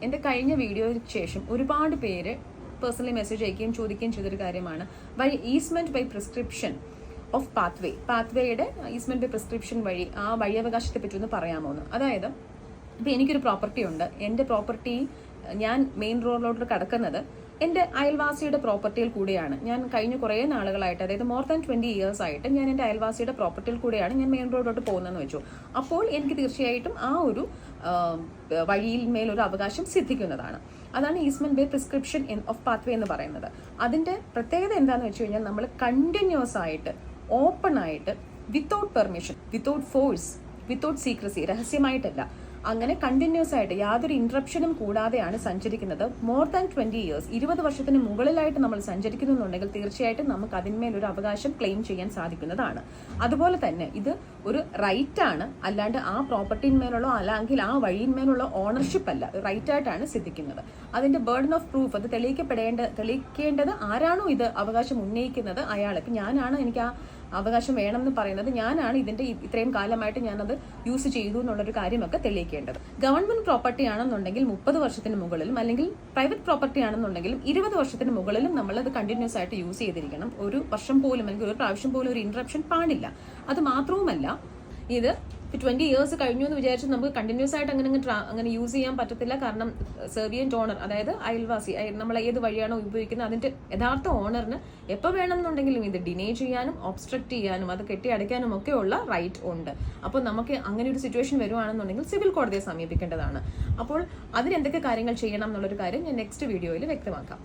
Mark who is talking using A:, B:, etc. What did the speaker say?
A: എൻ്റെ കഴിഞ്ഞ വീഡിയോയ്ക്ക് ശേഷം ഒരുപാട് പേര് പേഴ്സണലി മെസ്സേജ് അയക്കുകയും ചോദിക്കുകയും ചെയ്തൊരു കാര്യമാണ് വഴി ഈസ്മെന്റ് ബൈ പ്രിസ്ക്രിപ്ഷൻ ഓഫ് പാത്വേയുടെ ഈസ്മെന്റ് ബൈ പ്രിസ്ക്രിപ്ഷൻ വഴി ആ വഴിയവകാശത്തെ പറ്റി ഒന്ന് പറയാമോ എന്ന്. അതായത് ഇപ്പം എനിക്കൊരു പ്രോപ്പർട്ടി ഉണ്ട്. എൻ്റെ പ്രോപ്പർട്ടി ഞാൻ മെയിൻ റോഡിലോട്ട് കടക്കുന്നത് എൻ്റെ അയൽവാസിയുടെ പ്രോപ്പർട്ടിയിൽ കൂടെയാണ്. ഞാൻ കഴിഞ്ഞ കുറേ നാളുകളായിട്ട്, അതായത് മോർ ദാൻ 20 years ആയിട്ട് ഞാൻ എൻ്റെ അയൽവാസിയുടെ പ്രോപ്പർട്ടിയിൽ കൂടെയാണ് ഞാൻ മെയിൻ റോഡിലോട്ട് പോകുന്നതെന്ന് വെച്ചു. അപ്പോൾ എനിക്ക് തീർച്ചയായിട്ടും ആ ഒരു വഴിയിൽ മേലൊരു അവകാശം സിദ്ധിക്കുന്നതാണ്. അതാണ് easement by prescription of pathway എന്ന് പറയുന്നത്. അതിൻ്റെ പ്രത്യേകത എന്താണെന്ന് വെച്ച് കഴിഞ്ഞാൽ നമ്മൾ കണ്ടിന്യൂസ് ആയിട്ട്, ഓപ്പൺ ആയിട്ട്, without permission, without force, without secrecy, രഹസ്യമായിട്ടല്ല, അങ്ങനെ കണ്ടിന്യൂസ് ആയിട്ട് യാതൊരു ഇൻട്രപ്ഷനും കൂടാതെയാണ് സഞ്ചരിക്കുന്നത്. മോർ ദാൻ 20 years, 20 വർഷത്തിന് മുകളിലായിട്ട് നമ്മൾ സഞ്ചരിക്കുന്നുണ്ടെങ്കിൽ തീർച്ചയായിട്ടും നമുക്ക് അതിന്മേലൊരു അവകാശം ക്ലെയിം ചെയ്യാൻ സാധിക്കുന്നതാണ്. അതുപോലെ തന്നെ ഇത് ഒരു റൈറ്റ് ആണ്, അല്ലാണ്ട് ആ പ്രോപ്പർട്ടിന്മേലുള്ള അല്ലെങ്കിൽ ആ വഴിയിന്മേലുള്ള ഓണർഷിപ്പ് അല്ല, റൈറ്റ് ആയിട്ടാണ് സിദ്ധിക്കുന്നത്. അതിന്റെ ബേർഡൻ ഓഫ് പ്രൂഫ്, അത് തെളിയിക്കേണ്ടത് ആരാണോ ഇത് അവകാശം ഉന്നയിക്കുന്നത് അയാൾക്ക്. ഞാനാണ് എനിക്ക് ആ അവകാശം വേണമെന്ന് പറയുന്നത്, ഞാനാണ് ഇതിന്റെ ഇത്രയും കാലമായിട്ട് ഞാനത് യൂസ് ചെയ്തു എന്നുള്ളൊരു കാര്യമൊക്കെ തെളിയിക്കേണ്ടത്. ഗവൺമെന്റ് പ്രോപ്പർട്ടി ആണെന്നുണ്ടെങ്കിൽ 30 വർഷത്തിന് മുകളിലും, അല്ലെങ്കിൽ പ്രൈവറ്റ് പ്രോപ്പർട്ടി ആണെന്നുണ്ടെങ്കിലും 20 വർഷത്തിന് മുകളിലും നമ്മളത് കണ്ടിന്യൂസ് ആയിട്ട് യൂസ് ചെയ്തിരിക്കണം. ഒരു വർഷം പോലും അല്ലെങ്കിൽ ഒരു പ്രാവശ്യം പോലും ഒരു ഇന്ററപ്ഷൻ പാടില്ല. അത് മാത്രവുമല്ല, ഇത് 20 years കഴിഞ്ഞു എന്ന് വിചാരിച്ച് നമുക്ക് കണ്ടിന്യൂസ് ആയിട്ട് അങ്ങനെ യൂസ് ചെയ്യാൻ പറ്റത്തില്ല. കാരണം സെർവിയന്റ് ഓണർ, അതായത് അയൽവാസി, നമ്മൾ ഏത് വഴിയാണോ ഉപയോഗിക്കുന്നത് അതിന്റെ യഥാർത്ഥ ഓണറിന് എപ്പോൾ വേണമെന്നുണ്ടെങ്കിലും ഇത് ഡിനേ ചെയ്യാനും ഒബ്സ്ട്രക്ട് ചെയ്യാനും അത് കെട്ടിയടയ്ക്കാനും ഒക്കെ ഉള്ള റൈറ്റ് ഉണ്ട്. അപ്പോൾ നമുക്ക് അങ്ങനെ ഒരു സിറ്റുവേഷൻ വരുവാണെന്നുണ്ടെങ്കിൽ സിവിൽ കോടതിയെ സമീപിക്കേണ്ടതാണ്. അപ്പോൾ അതിന് എന്തൊക്കെ കാര്യങ്ങൾ ചെയ്യണം എന്നുള്ളൊരു കാര്യം ഞാൻ നെക്സ്റ്റ് വീഡിയോയിൽ വ്യക്തമാക്കാം.